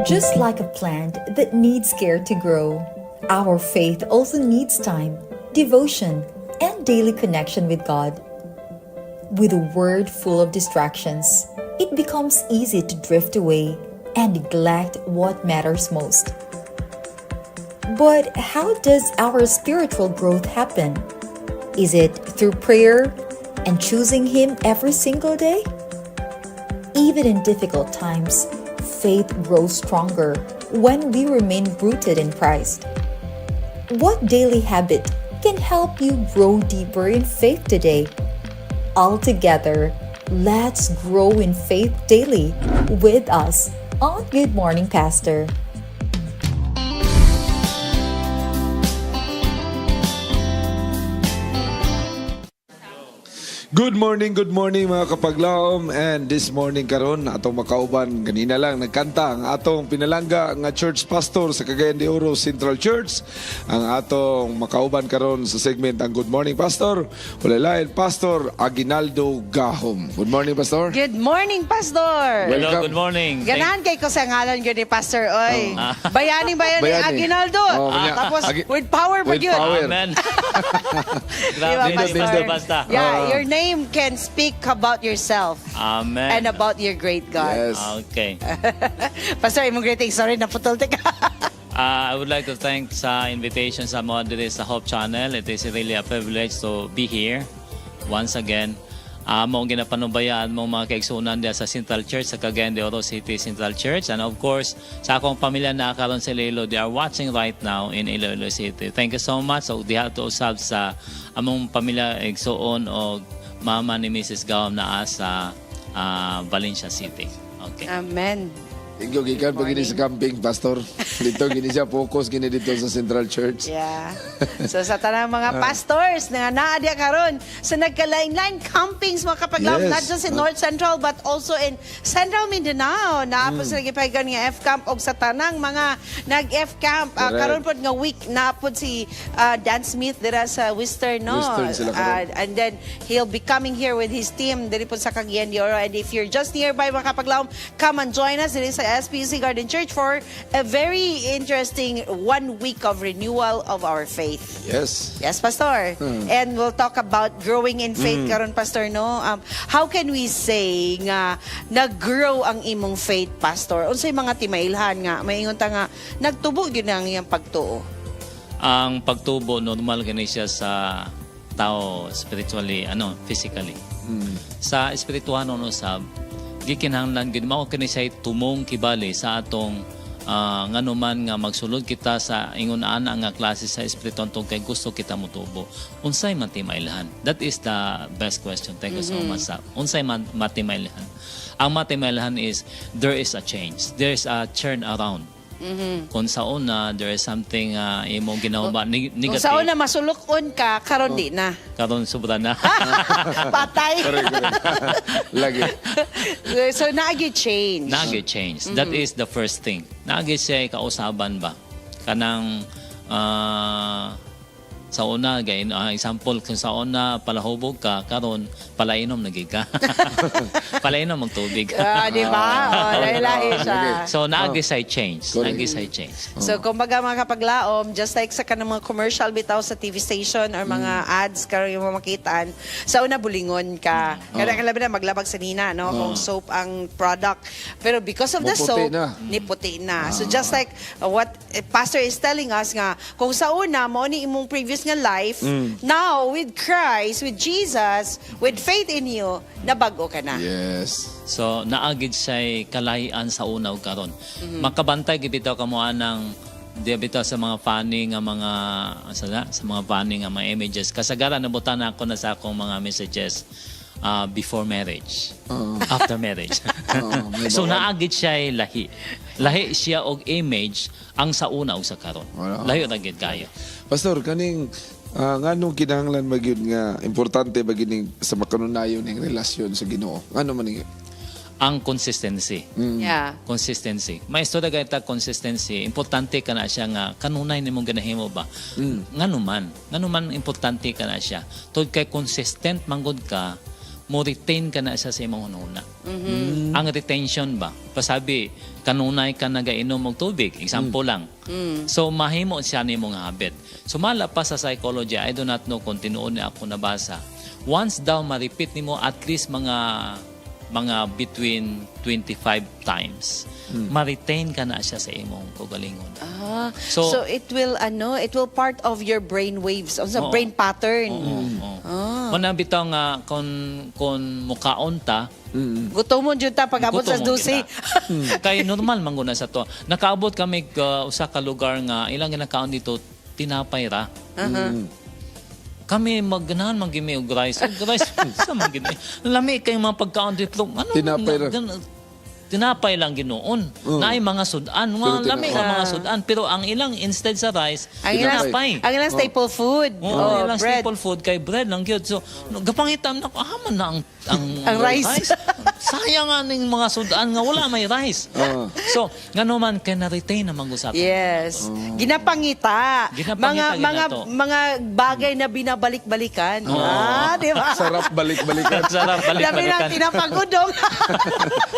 Just like a plant that needs care to grow, our faith also needs time, devotion, and daily connection with God. With a world full of distractions, it becomes easy to drift away and neglect what matters most. But how does our spiritual growth happen? Is it through prayer and choosing Him every single day? Even in difficult times, faith grows stronger when we remain rooted in Christ. What daily habit can help you grow deeper in faith today? All together, let's grow in faith daily with us on Good Morning Pastor. Good morning mga kapaglaom. And this morning karon atong makauban ganina lang nagkanta ang atong pinalangga nga church pastor sa Cagayan de Oro Central Church. Ang atong makauban karon sa segment ang Good Morning Pastor. Walalain Pastor Aguinaldo Gahom. Good morning Pastor. Good morning, Pastor. Welcome. Hello, good morning. Ganahan kay ko sa ngalan yun ni Pastor Oy. Bayani Bayani. Aguinaldo. Oh, kanya. Tapos Agi- with power pa with yun. power. Amen. Diba, Grabe, Pastor? basta. Yeah, your name can speak about yourself Amen. and about your great God. Yes. Okay. Pastor, imong greeting. Sorry, naputol ka. I would like to thank sa invitation sa mga dito sa Hope Channel. It is really a privilege to be here once again. Mong ginapanubayaan mong mga kaigsunan diya sa Central Church, sa Cagayan de Oro City Central Church. And of course, sa akong pamilya na karon sa Iloilo, they are watching right now in Iloilo City. Thank you so much. So, diha to usab sa among pamilya igsuon o mama ni Mrs. Gawam na sa Valencia City. Okay. Amen. Ingyo gikan pag gini sa camping Pastor. Dito gini siya focus gini dito sa Central Church. Yeah. So sa tanang mga pastors na naadya karon sa nagkalain-lain campings mga kapaglaw, Yes. not just in North Central but also in Central Mindanao. Naapos sa gipahigan nga F-Camp og sa tanang mga nag-F-Camp. Correct. Karon pod nga week naapod si Dan Smith dira sa Western, no? Western sila karon. And then he'll be coming here with his team diri pod sa Cagayan de Oro. And if you're just nearby mga kapaglaw, come and join us diri sa SPC Garden Church for a very interesting 1 week of renewal of our faith. Yes. Yes, Pastor. And we'll talk about growing in faith karon, Pastor, no? How can we say nga nag-grow ang imong faith, Pastor? Unsay mga timailhan nga maingon ta nga nagtubo gyud ang iyang pagtuo? Ang pagtubo normal gani siya sa tao spiritually, physically. Sa espirituhan no sab gikinahanglan gid mao kini say tumong kibali sa atong nganuman nga magsulod kita sa ingon ana nga klase sa espiritu tungkol kay gusto kita motubo. Unsay man timailhan? That is the best question. Thank you so much. Unsay man matimailhan? Ang matimailhan is there is a change. There is a turn around. Kung sa una, there is something imong ginawa Kung negative. sa una masulukon ka, karon di na. Karon sobra na. Patay. Lagi. So naagi change. Nagi change. That is the first thing. Nagi siya kausaban ba? Kanang sa una, example, kung sa una palahubog ka, karon palainom na gid ka. Palainom ang tubig. Di ba? Lahi siya. So, nag-isay change. Correct. Nag-isay change. So, kumbaga mga kapaglaom, just like sa kanang mga commercial bitaw sa TV station or mga ads karon yung mamakitaan, sa una bulingon ka. Kada kalabi na maglabag sa nina, no? Kung soap ang product. Pero because of the Maputi soap, na. niputi na. So, just like what Pastor is telling us nga, kung sa una, mo ni imong previous nga life, now, with Christ, with Jesus, with faith in you, nabago ka na. Yes. So, naagid siya'y kalahian sa una o karon. Makabantay gibitaw ka mo anang bitaw sa mga funny nga mga sa mga funny nga mga images. Kasagaran nabutan ako na sa akong mga messages before marriage, after marriage. So naagid siya'y lahi. Lahi siya og image ang sa una o sa karon. Lahi ra gid kayo. Pastor, kaning nganong kinahanglan magyud nga importante ba gining sa makanunayon ning relasyon sa Ginoo? Ngano man ni? Ang consistency. Yeah. Consistency. May istorya gayta consistency. Importante ka na siya nga kanunay nimong ganahimo ba? Nganuman importante ka na siya. Tod kay consistent manggod ka mo retain ka na siya sa imong hununa. Ang retention ba? Pasabi, kanunay ka nagainom og tubig. Example lang. So, mahimo siya ni mong habit. So, mala pa sa psychology, I do not know kung tinuon ni ako nabasa. Once daw ma-repeat nimo at least mga between 25 times, ma-retain ka na siya sa imong kaugalingon. So it will part of your brain waves, o sa brain pattern. Muna bitaw nga kung mukaon ta, Gutom mo jud ta pag-abot sa gutom mo dusi. kita. Kay normal man guna sa to. Nakaabot kami usa ka lugar nga ilang ginakaon dito tinapay ra. Kami magganahan magimi og rice. Og rice sa magini. Lami kay mga pagkaon dito. Ano Tinapay ra. Tinapay lang ginoon. Naay mga sudan. Mga lami nga mga sudan. Pero ang ilang instead sa rice, Ang ilang, tinapay. ang ilang staple food. Oo, ilang bread. staple food kay bread lang gyud. So gapangitam na man na ang rice. Sayang nga ning mga sudan nga wala may rice. So ngano man kay na-retain naman ko sa ato. Yes. Ginapangita. Ginapangita Mga bagay na binabalik-balikan. Di ba? Sarap balik-balikan. Sarap Labi lang balik-balikan. tinapagudong.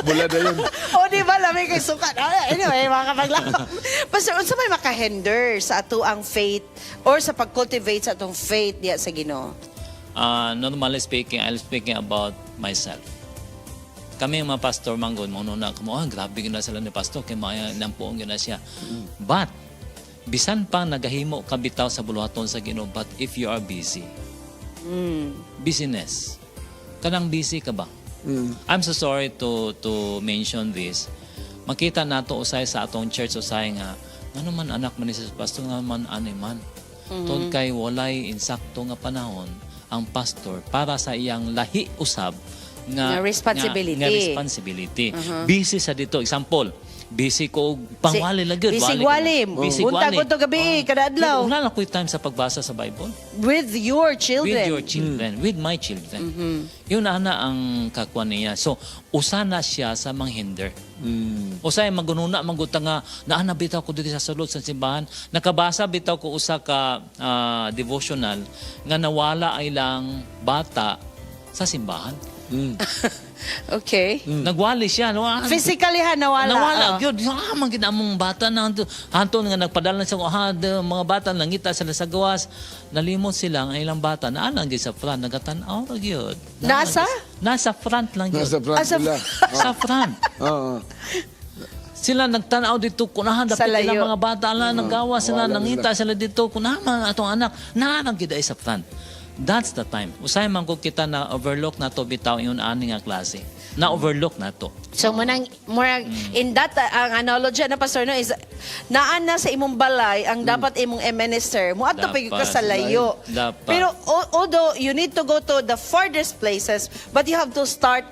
Bula na yun. Di ba? Labi kay sukat. Anyway, mga kapaglakom. Pastor, unsa may makahinder sa ato ang faith or sa pag-cultivate sa atong faith diya sa Ginoo? Normally speaking, I'm speaking about myself. Kami mga pastor manggod mo na kamo grabe gyud na sila ni pastor kay maya nampuon gyud na siya. But bisan pa nagahimo ka bitaw sa buluhaton sa Ginoo, but if you are busy. Business. Kanang busy ka ba? I'm so sorry to mention this. Makita nato usay sa atong church usay nga ano man anak man ni sa pastor nga man ani man. Tod kay walay insakto nga panahon ang pastor para sa iyang lahi usab Nga responsibility. Nga responsibility. Busy sa dito. Example, busy ko og pangwali lang gyud. Bisig walim. Busy Buntag wali. unto gabi, kada adlaw. Wala na ko'y time sa pagbasa sa Bible. With your children. With your children. With my children. Yun na ang kakuan niya. So, usa na siya sa manghinder. Usay magununa maguta nga naana bitaw ko dito sa sulod sa simbahan. Nakabasa bitaw ko usa ka devotional nga nawala ay lang bata sa simbahan. Okay. Nagwali siya. No? Physically nawala. Nawala. Yun, man ginamong bata na hanto nga nagpadala sa mga bata nangita sila sa gawas. Nalimot sila ang ilang bata. Naalang sa front. Nagatanaw na yun. Nasa? Nasa front lang yun. Nasa front sila. Sa front. Sila nagtanaw dito kunahan dapat Sa layo. ilang mga bata lang nagawa sila Wala nangita sila dito kunahan atong anak naalang gid ay sa front. That's the time. Usay man ko kita na overlook na to bitaw yung ani nga klase. Na overlook na to. So murag in that ang analogy na pastor no is naan na sa imong balay ang dapat imong i-minister mo adto pa ka sa layo. Dapat. Pero although you need to go to the farthest places but you have to start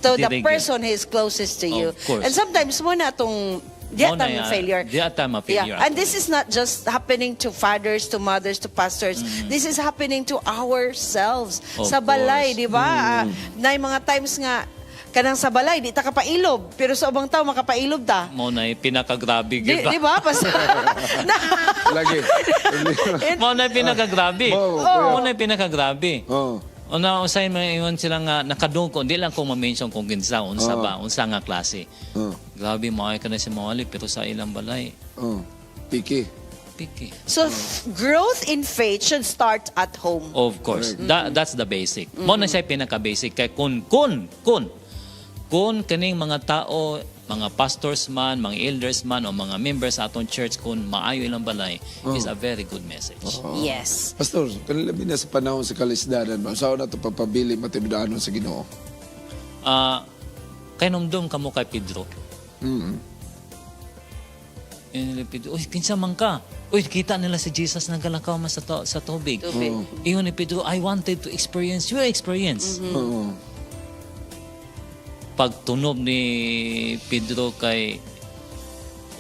to the Direct. person who is closest to you. Of course. And sometimes mo na tong diya Muna tayong yan. failure. Diya tayong failure. And this is not just happening to fathers, to mothers, to pastors. This is happening to ourselves. Of Sa balay, course. di ba? Na yung mga times nga, kanang sa balay, di ta kapailob. Pero sa ubang tao, makapailob ta. Mo na pinakagrabe Di, gid. di ba? Lagi. Mo na pinakagrabe. Oo, Mo na pinakagrabe. Oh. Una usay may ingon sila nga nakadungko di lang ko ma-mention kung kinsa unsa ba unsa nga klase. Grabe mo ay kana si mawali pero sa ilang balay Piki. piki. So, growth in faith should start at home. Of course. That's the basic. Mo na siya pinaka-basic kay kun kaning mga tao, mga pastors man, mga elders man o mga members sa atong church kun maayo ilang balay is a very good message. Yes. Pastor, kanilabi na sa panahon sa kalisdanan, saan na ito papabili matibidaanon sa Ginoo? Kay numdum kamo kay Pedro. Pedro, uy, kinsa man ka? Uy, kita nila si Jesus nagkalakaw sa tubig. Iyon ni Pedro, I wanted to experience your experience. Pagtunob ni Pedro kay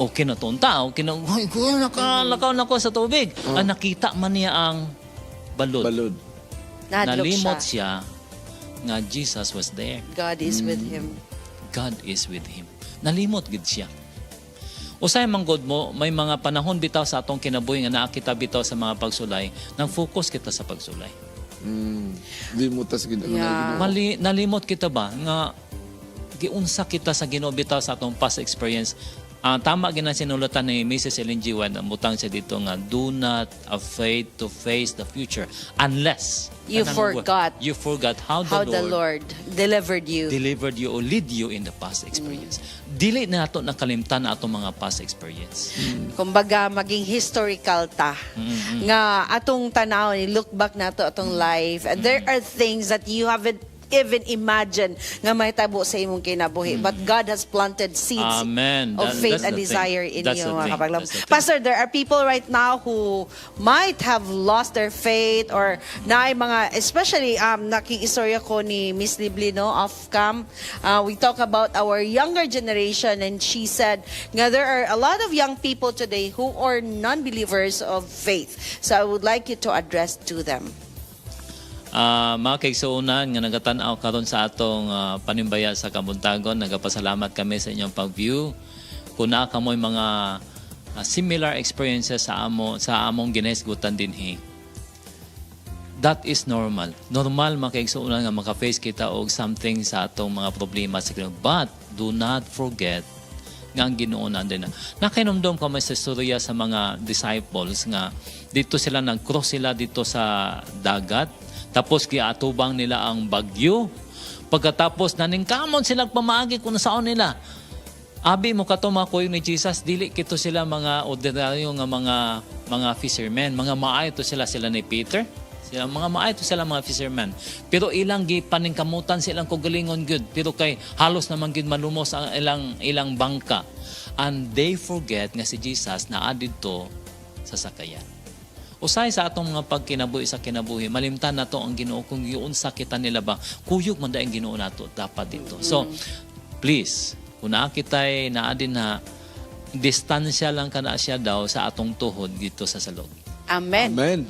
okay na to ang tao, nakalakaw na ko sa tubig. Nakita man niya ang balod. Nahadlok Nalimot siya. siya nga Jesus was there. God is with him. God is with him. Nalimot gid siya. Usay manggod mo, may mga panahon bitaw sa atong kinabuhi nga nakita bitaw sa mga pagsulay, nang focus kita sa pagsulay. Di mo tas Yeah. Nalimot kita ba nga giunsa kita sa Ginoo bitaw sa atong past experience. Tama gina sinulatan ni Mrs. Ellen G. White, ang butang siya dito nga, do not afraid to face the future unless You forgot how the Lord delivered you. or lead you in the past experience. Dili na ato nakalimtan na atong mga past experience. Kumbaga, maging historical ta. Nga atong tanaw, look back na to atong life. And there are things that you haven't even imagine nga may tabo sa imong kinabuhi. But God has planted seeds Amen. of faith and desire in That's you, the mga thing. kapaglaw. That's the thing. Pastor, there are people right now who might have lost their faith or na mga, especially, nakiistorya ko ni Miss Liblino off cam. We talk about our younger generation and she said nga there are a lot of young people today who are non-believers of faith. So I would like you to address to them. Mga kaigsuunan nga nagatanaw karon sa atong panimbaya sa Kabuntagon, nagapasalamat kami sa inyong pag-view. Kung naa kamoy mga similar experiences sa among ginahisgutan dinhi. That is normal. Normal mga kaigsuunan nga maka-face kita og something sa atong mga problema sa Ginoo. But do not forget nga ang Ginoo nandun na. Nakinomdom kami sa istorya sa mga disciples nga dito sila nag-cross sila dito sa dagat. Tapos giatubang nila ang bagyo. Pagkatapos naningkamon sila pamaagi kung saan nila. Abi mo kato mga kuyog ni Jesus, dili kito sila mga ordinaryo nga mga fishermen, mga maayo to sila ni Peter. Mga maayo to sila mga fishermen. Pero ilang gipaningkamutan silang kogalingon gud, pero kay halos naman gid malumos ang ilang bangka. And they forget nga si Jesus naa didto sa sakayan. Usay sa atong mga pagkinabuhi sa kinabuhi, malimtan na to ang Ginoo kung giunsa kita nila ba, kuyog man daing Ginoo nato dapat dito. So, please, kung nakitay naadin na distansya lang kana siya daw sa atong tuhod dito sa salog. Amen. Amen.